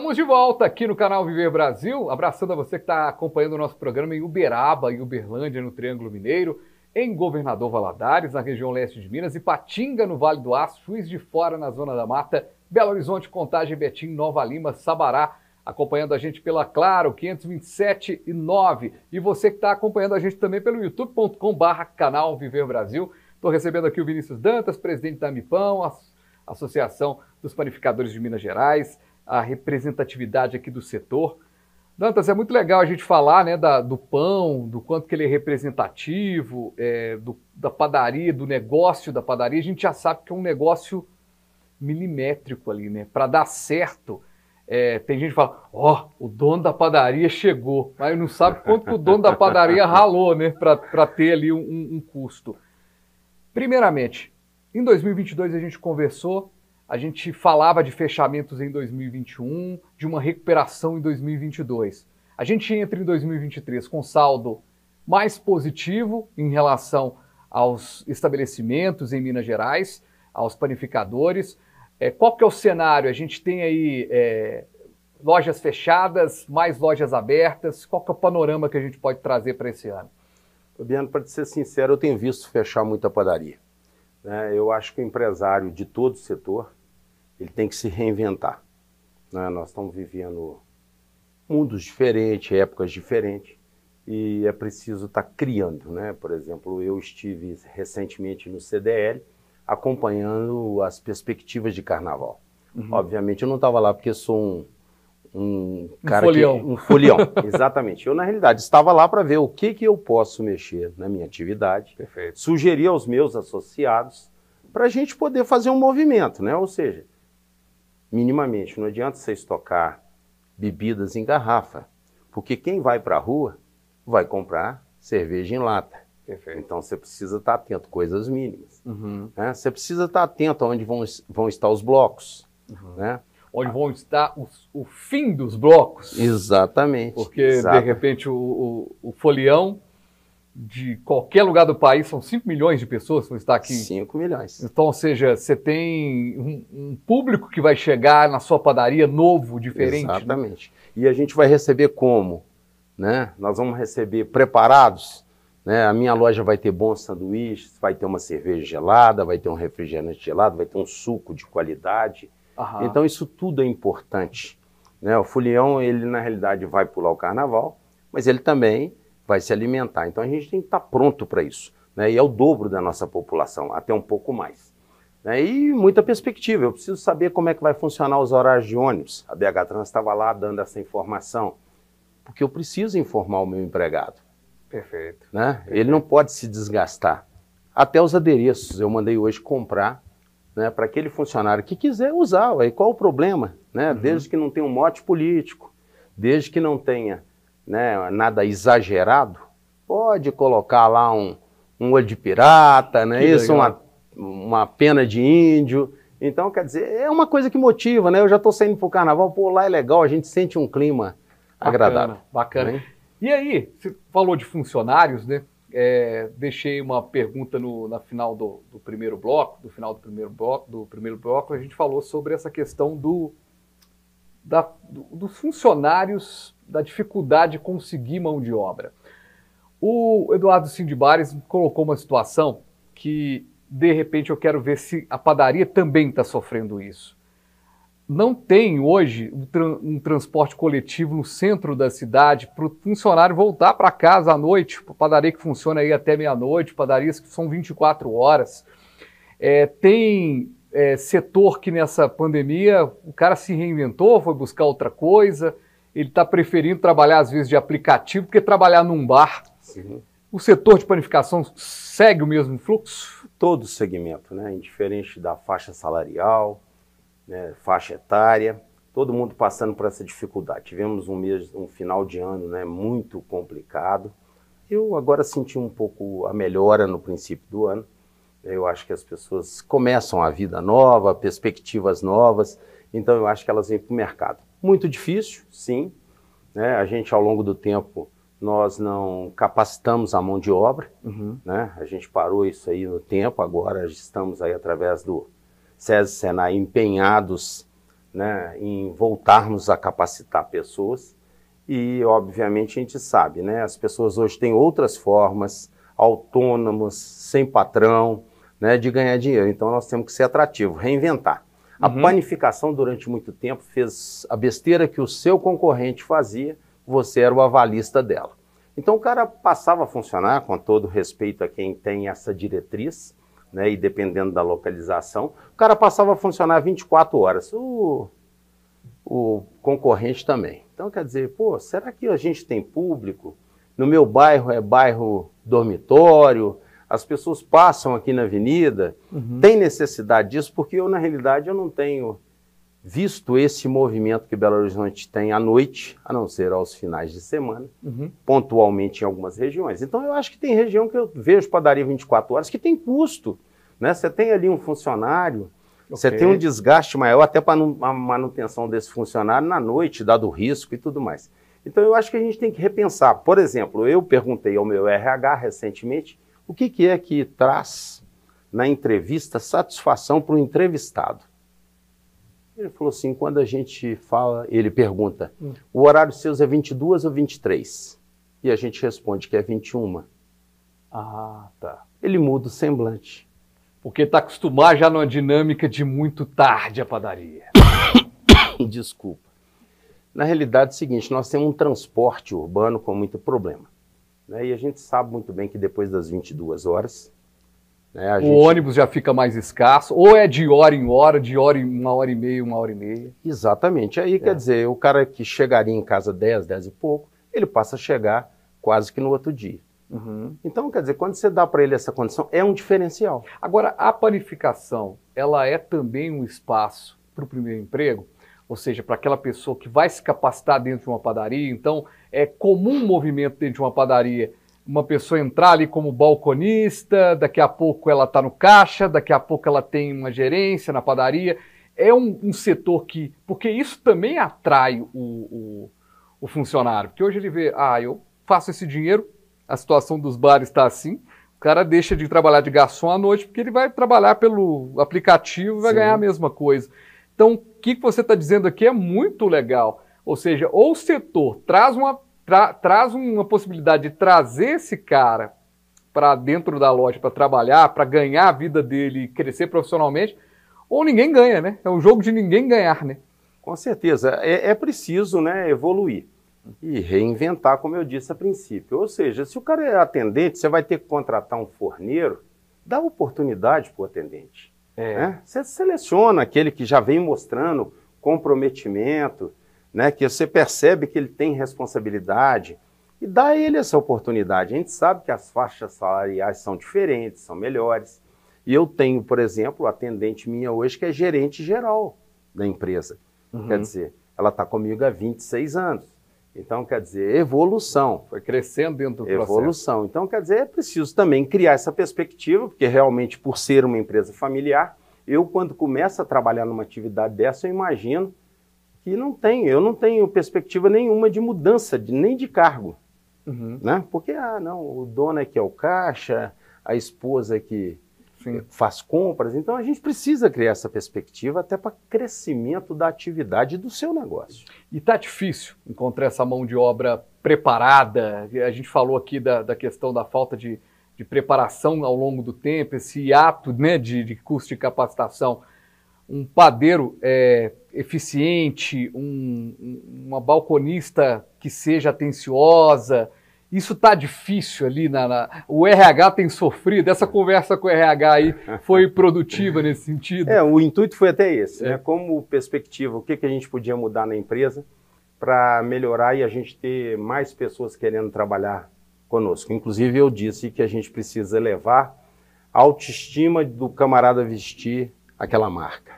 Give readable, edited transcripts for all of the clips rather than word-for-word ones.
Estamos de volta aqui no canal Viver Brasil, abraçando a você que está acompanhando o nosso programa em Uberaba e Uberlândia, no Triângulo Mineiro, em Governador Valadares, na região leste de Minas, Ipatinga, no Vale do Aço, Juiz de Fora, na Zona da Mata, Belo Horizonte, Contagem, Betim, Nova Lima, Sabará, acompanhando a gente pela Claro, 527 e 9. E você que está acompanhando a gente também pelo youtube.com/canal Viver Brasil. Estou recebendo aqui o Vinícius Dantas, presidente da Mipão, a Associação dos Panificadores de Minas Gerais, a representatividade aqui do setor. Dantas, é muito legal a gente falar, né, do pão, do quanto que ele é representativo, da padaria, do negócio da padaria. A gente já sabe que é um negócio milimétrico ali, né? Para dar certo, tem gente que fala, o dono da padaria chegou, mas não sabe quanto que o dono da padaria ralou, né, para ter ali um custo. Primeiramente, em 2022 a gente conversou, a gente falava de fechamentos em 2021, de uma recuperação em 2022. A gente entra em 2023 com saldo mais positivo em relação aos estabelecimentos em Minas Gerais, aos panificadores. Qual que é o cenário? A gente tem aí lojas fechadas, mais lojas abertas. Qual que é o panorama que a gente pode trazer para esse ano? Fabiano, para ser sincero, eu tenho visto fechar muita padaria. Eu acho que o empresário de todo o setor, ele tem que se reinventar. Nós estamos vivendo mundos diferentes, épocas diferentes, e é preciso estar criando. Por exemplo, eu estive recentemente no CDL, acompanhando as perspectivas de carnaval. Obviamente eu não estava lá porque sou um cara folião. Um folião, exatamente. Eu, na realidade, estava lá para ver o que eu posso mexer na minha atividade. Perfeito. Sugerir aos meus associados para a gente poder fazer um movimento, Ou seja, minimamente, não adianta você estocar bebidas em garrafa, porque quem vai para a rua vai comprar cerveja em lata. Perfeito. Então você precisa estar atento, coisas mínimas. Você precisa estar atento aonde vão estar os blocos. Onde vão estar o fim dos blocos. Exatamente. Porque, de repente, o folião de qualquer lugar do país, são 5 milhões de pessoas que vão estar aqui. 5 milhões. Então, ou seja, você tem um público que vai chegar na sua padaria novo, diferente. Exatamente. Né? E a gente vai receber como? Nós vamos receber preparados. A minha loja vai ter bons sanduíches, vai ter uma cerveja gelada, vai ter um refrigerante gelado, vai ter um suco de qualidade. Então isso tudo é importante. O folião, ele na realidade vai pular o carnaval, mas ele também vai se alimentar. Então a gente tem que estar pronto para isso. E é o dobro da nossa população, até um pouco mais. E muita perspectiva. Eu preciso saber como é que vai funcionar os horários de ônibus. A BH Trans estava lá dando essa informação, porque eu preciso informar o meu empregado. Perfeito. Ele não pode se desgastar. Até os adereços eu mandei hoje comprar, para aquele funcionário que quiser usar. Qual o problema? Desde que não tenha um mote político, desde que não tenha nada exagerado, pode colocar lá um olho de pirata, isso, uma pena de índio. Então, quer dizer, é uma coisa que motiva, Eu já estou saindo para o carnaval, lá é legal, a gente sente um clima agradável. Bacana. E aí, você falou de funcionários, deixei uma pergunta na final do primeiro bloco, a gente falou sobre essa questão dos funcionários, da dificuldade de conseguir mão de obra. O Eduardo Sindibares colocou uma situação que, de repente, eu quero ver se a padaria também está sofrendo isso. Não tem hoje um transporte coletivo no centro da cidade para o funcionário voltar para casa à noite, padaria que funciona aí até meia-noite, padarias que são 24 horas. Tem setor que nessa pandemia o cara se reinventou, foi buscar outra coisa, ele está preferindo trabalhar às vezes de aplicativo do que trabalhar num bar. Sim. O setor de panificação segue o mesmo fluxo? Todo segmento, indiferente da faixa salarial, faixa etária, todo mundo passando por essa dificuldade. Tivemos um final de ano muito complicado. Eu agora senti um pouco a melhora no princípio do ano. Eu acho que as pessoas começam a vida nova, perspectivas novas, então eu acho que elas vêm para o mercado. Muito difícil, sim. A gente, ao longo do tempo, nós não capacitamos a mão de obra. A gente parou isso aí no tempo, agora estamos aí através do SESI, Senai, empenhados né, em voltarmos a capacitar pessoas e, obviamente, a gente sabe, né, as pessoas hoje têm outras formas, autônomas, sem patrão, né, de ganhar dinheiro. Então, nós temos que ser atrativos, reinventar. A panificação, durante muito tempo, fez a besteira que o seu concorrente fazia, você era o avalista dela. Então, o cara passava a funcionar, com todo respeito a quem tem essa diretriz, né, e dependendo da localização, o cara passava a funcionar 24 horas. O concorrente também. Então, quer dizer, pô, será que a gente tem público? No meu bairro é bairro dormitório, as pessoas passam aqui na avenida, tem necessidade disso, porque eu, na realidade, eu não tenho visto esse movimento que Belo Horizonte tem à noite, a não ser aos finais de semana, pontualmente em algumas regiões. Então, eu acho que tem região que eu vejo padaria 24 horas que tem custo, né? Você tem ali um funcionário, você tem um desgaste maior até para a manutenção desse funcionário na noite, dado o risco e tudo mais. Então, eu acho que a gente tem que repensar. Por exemplo, eu perguntei ao meu RH recentemente o que é que traz na entrevista satisfação para o entrevistado. Ele falou assim, quando a gente fala, ele pergunta, o horário seus é 22 ou 23? E a gente responde que é 21. Ah, tá. Ele muda o semblante. Porque está acostumado já numa dinâmica de muito tarde a padaria. Desculpa. Na realidade é o seguinte, nós temos um transporte urbano com muito problema, né? E a gente sabe muito bem que depois das 22 horas... né, o ônibus já fica mais escasso, ou é de hora em hora, de hora em 1h30, 1h30. Exatamente. Aí, quer dizer, o cara que chegaria em casa 10 e pouco, ele passa a chegar quase que no outro dia. Então, quer dizer, quando você dá para ele essa condição, é um diferencial. Agora, a panificação, ela é também um espaço para o primeiro emprego? Ou seja, para aquela pessoa que vai se capacitar dentro de uma padaria. Então, é comum um movimento dentro de uma padaria, uma pessoa entrar ali como balconista, daqui a pouco ela está no caixa, daqui a pouco ela tem uma gerência na padaria. É um setor que... Porque isso também atrai o funcionário. Porque hoje ele vê, eu faço esse dinheiro, a situação dos bares está assim, o cara deixa de trabalhar de garçom à noite porque ele vai trabalhar pelo aplicativo e vai ganhar a mesma coisa. Então, o que você está dizendo aqui é muito legal. Ou seja, ou o setor traz uma possibilidade de trazer esse cara para dentro da loja para trabalhar, para ganhar a vida dele e crescer profissionalmente, ou ninguém ganha, né? É um jogo de ninguém ganhar, né? Com certeza. É preciso, né, evoluir e reinventar, como eu disse a princípio. Ou seja, se o cara é atendente, você vai ter que contratar um forneiro, dá oportunidade para o atendente. Né? Você seleciona aquele que já vem mostrando comprometimento, né, que você percebe que ele tem responsabilidade e dá a ele essa oportunidade. A gente sabe que as faixas salariais são diferentes, são melhores. E eu tenho, por exemplo, atendente minha hoje que é gerente geral da empresa. Quer dizer, ela está comigo há 26 anos. Então, quer dizer, evolução. Foi crescendo dentro do processo. Evolução. Então, quer dizer, é preciso também criar essa perspectiva, porque realmente, por ser uma empresa familiar, eu, quando começo a trabalhar numa atividade dessa, eu imagino que eu não tenho perspectiva nenhuma de mudança, nem de cargo. Né? Porque, o dono é que é o caixa, a esposa é que faz compras. Então, a gente precisa criar essa perspectiva até para crescimento da atividade do seu negócio. E está difícil encontrar essa mão de obra preparada. A gente falou aqui da questão da falta de preparação ao longo do tempo, esse ato, né, de curso de capacitação. Um padeiro eficiente, uma balconista que seja atenciosa. Isso está difícil ali, o RH tem sofrido, essa conversa com o RH aí foi produtiva nesse sentido? O intuito foi até esse, né? Como perspectiva, o que a gente podia mudar na empresa para melhorar e a gente ter mais pessoas querendo trabalhar conosco. Inclusive eu disse que a gente precisa elevar a autoestima do camarada vestir aquela marca,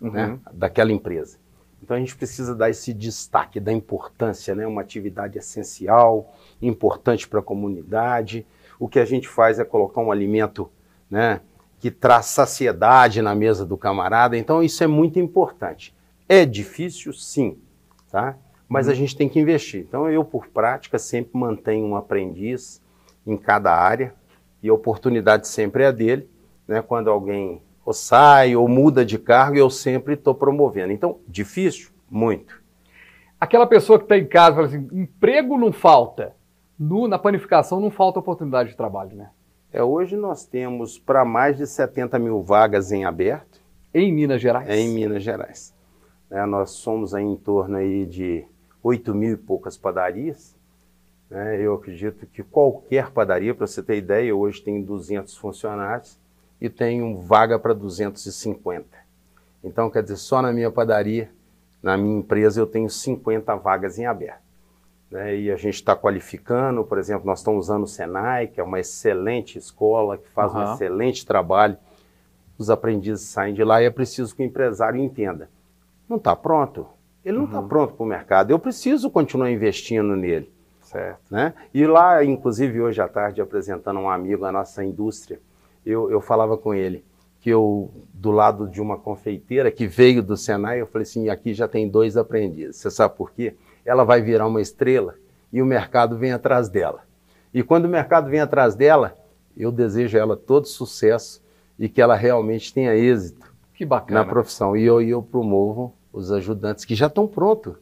né? Daquela empresa. Então a gente precisa dar esse destaque da importância, né? Uma atividade essencial, importante para a comunidade. O que a gente faz é colocar um alimento, né, que traz saciedade na mesa do camarada. Então isso é muito importante. É difícil, sim, tá? Mas a gente tem que investir. Então eu, por prática, sempre mantenho um aprendiz em cada área e a oportunidade sempre é a dele, né? Quando alguém ou sai, ou muda de cargo, e eu sempre estou promovendo. Então, difícil? Muito. Aquela pessoa que está em casa fala assim, emprego não falta, na panificação não falta oportunidade de trabalho, né? Hoje nós temos para mais de 70 mil vagas em aberto. Em Minas Gerais? Em Minas Gerais. Nós somos aí em torno aí de 8 mil e poucas padarias. Eu acredito que qualquer padaria, para você ter ideia, hoje tem 200 funcionários e tenho vaga para 250. Então, quer dizer, só na minha padaria, na minha empresa, eu tenho 50 vagas em aberto. E a gente está qualificando, por exemplo, nós estamos usando o Senai, que é uma excelente escola, que faz um excelente trabalho. Os aprendizes saem de lá e é preciso que o empresário entenda. Não está pronto? Ele não está pronto para o mercado. Eu preciso continuar investindo nele. Certo. E lá, inclusive, hoje à tarde, apresentando um amigo a nossa indústria, eu falava com ele que eu, do lado de uma confeiteira que veio do Senai, eu falei assim, aqui já tem 2 aprendizes. Você sabe por quê? Ela vai virar uma estrela e o mercado vem atrás dela. E quando o mercado vem atrás dela, eu desejo a ela todo sucesso e que ela realmente tenha êxito na profissão. E eu promovo os ajudantes que já estão prontos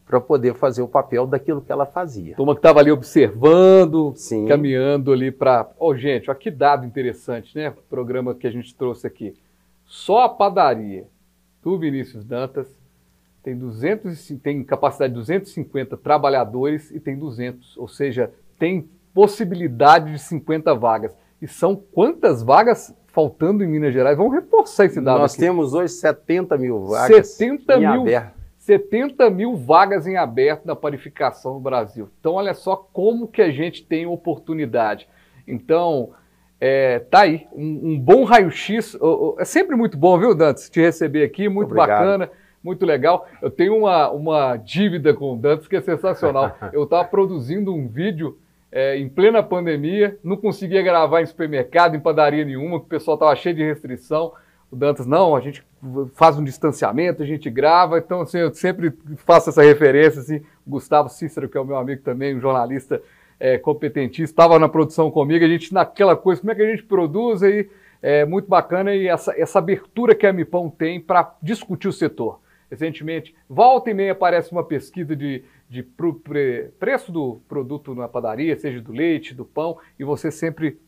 para poder fazer o papel daquilo que ela fazia. Turma que estava ali observando, Sim. Caminhando ali para... gente, olha que dado interessante, né? O programa que a gente trouxe aqui. Só a padaria do Vinícius Dantas tem capacidade de 250 trabalhadores e tem 200, ou seja, tem possibilidade de 50 vagas. E são quantas vagas faltando em Minas Gerais? Vamos reforçar esse dado. Nós temos hoje 70 mil vagas em aberto. 70 mil vagas em aberto na panificação no Brasil. Então, olha só como que a gente tem oportunidade. Então, tá aí, um bom raio-x. É sempre muito bom, viu, Dantas, te receber aqui, muito Obrigado. Bacana, muito legal. Eu tenho uma dívida com o Dantas que é sensacional. Eu estava produzindo um vídeo em plena pandemia, não conseguia gravar em supermercado, em padaria nenhuma, porque o pessoal estava cheio de restrição. O Dantas, não, a gente faz um distanciamento, a gente grava, então assim, eu sempre faço essa referência, assim, o Gustavo Cícero, que é o meu amigo também, um jornalista competentíssimo, estava na produção comigo, a gente naquela coisa, como é que a gente produz aí, muito bacana, e essa abertura que a MIPAM tem para discutir o setor. Recentemente, volta e meia aparece uma pesquisa de preço do produto na padaria, seja do leite, do pão, e você sempre,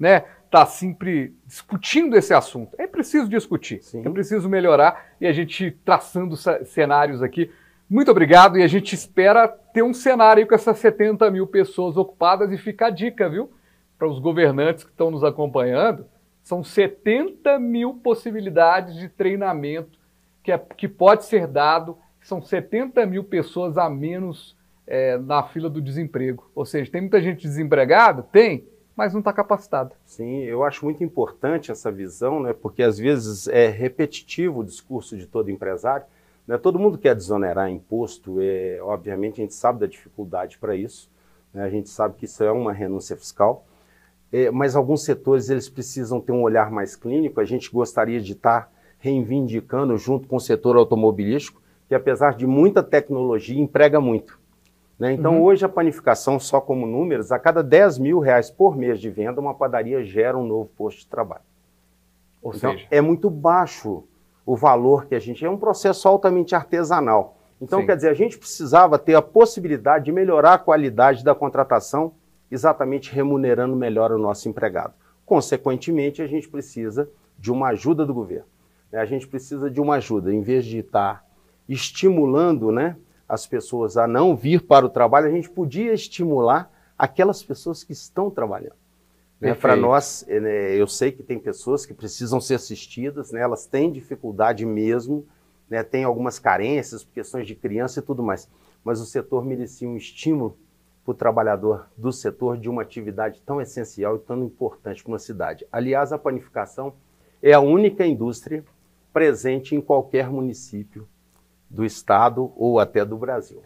está sempre discutindo esse assunto. É preciso discutir, Sim. É preciso melhorar, e a gente traçando cenários aqui. Muito obrigado, e a gente espera ter um cenário aí com essas 70 mil pessoas ocupadas, e fica a dica, viu? Para os governantes que estão nos acompanhando, são 70 mil possibilidades de treinamento que pode ser dado, são 70 mil pessoas a menos na fila do desemprego. Ou seja, tem muita gente desempregada? Tem, mas não está capacitada. Sim, eu acho muito importante essa visão, porque às vezes é repetitivo o discurso de todo empresário. Todo mundo quer desonerar imposto, obviamente a gente sabe da dificuldade para isso, a gente sabe que isso é uma renúncia fiscal, mas alguns setores eles precisam ter um olhar mais clínico. A gente gostaria de estar reivindicando junto com o setor automobilístico, que apesar de muita tecnologia, emprega muito. Então hoje a panificação, só como números, a cada 10 mil reais por mês de venda, uma padaria gera um novo posto de trabalho. Ou então, seja, é muito baixo o valor que a gente... É um processo altamente artesanal. Então, Sim. Quer dizer, a gente precisava ter a possibilidade de melhorar a qualidade da contratação, exatamente remunerando melhor o nosso empregado. Consequentemente, a gente precisa de uma ajuda do governo. A gente precisa de uma ajuda, em vez de estar estimulando as pessoas a não vir para o trabalho, a gente podia estimular aquelas pessoas que estão trabalhando. Para nós, eu sei que tem pessoas que precisam ser assistidas, elas têm dificuldade mesmo, tem algumas carências, questões de criança e tudo mais, mas o setor merecia um estímulo para o trabalhador do setor de uma atividade tão essencial e tão importante para uma cidade. Aliás, a panificação é a única indústria presente em qualquer município do estado ou até do Brasil.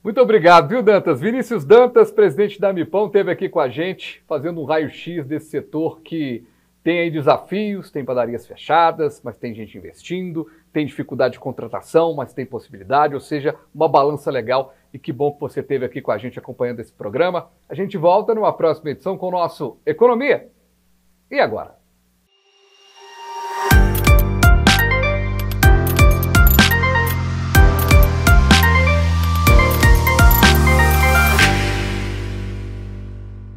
Muito obrigado, viu, Dantas? Vinícius Dantas, presidente da MIPAM, esteve aqui com a gente, fazendo um raio-x desse setor que tem aí desafios, tem padarias fechadas, mas tem gente investindo, tem dificuldade de contratação, mas tem possibilidade, ou seja, uma balança legal. E que bom que você esteve aqui com a gente acompanhando esse programa. A gente volta numa próxima edição com o nosso Economia. E agora?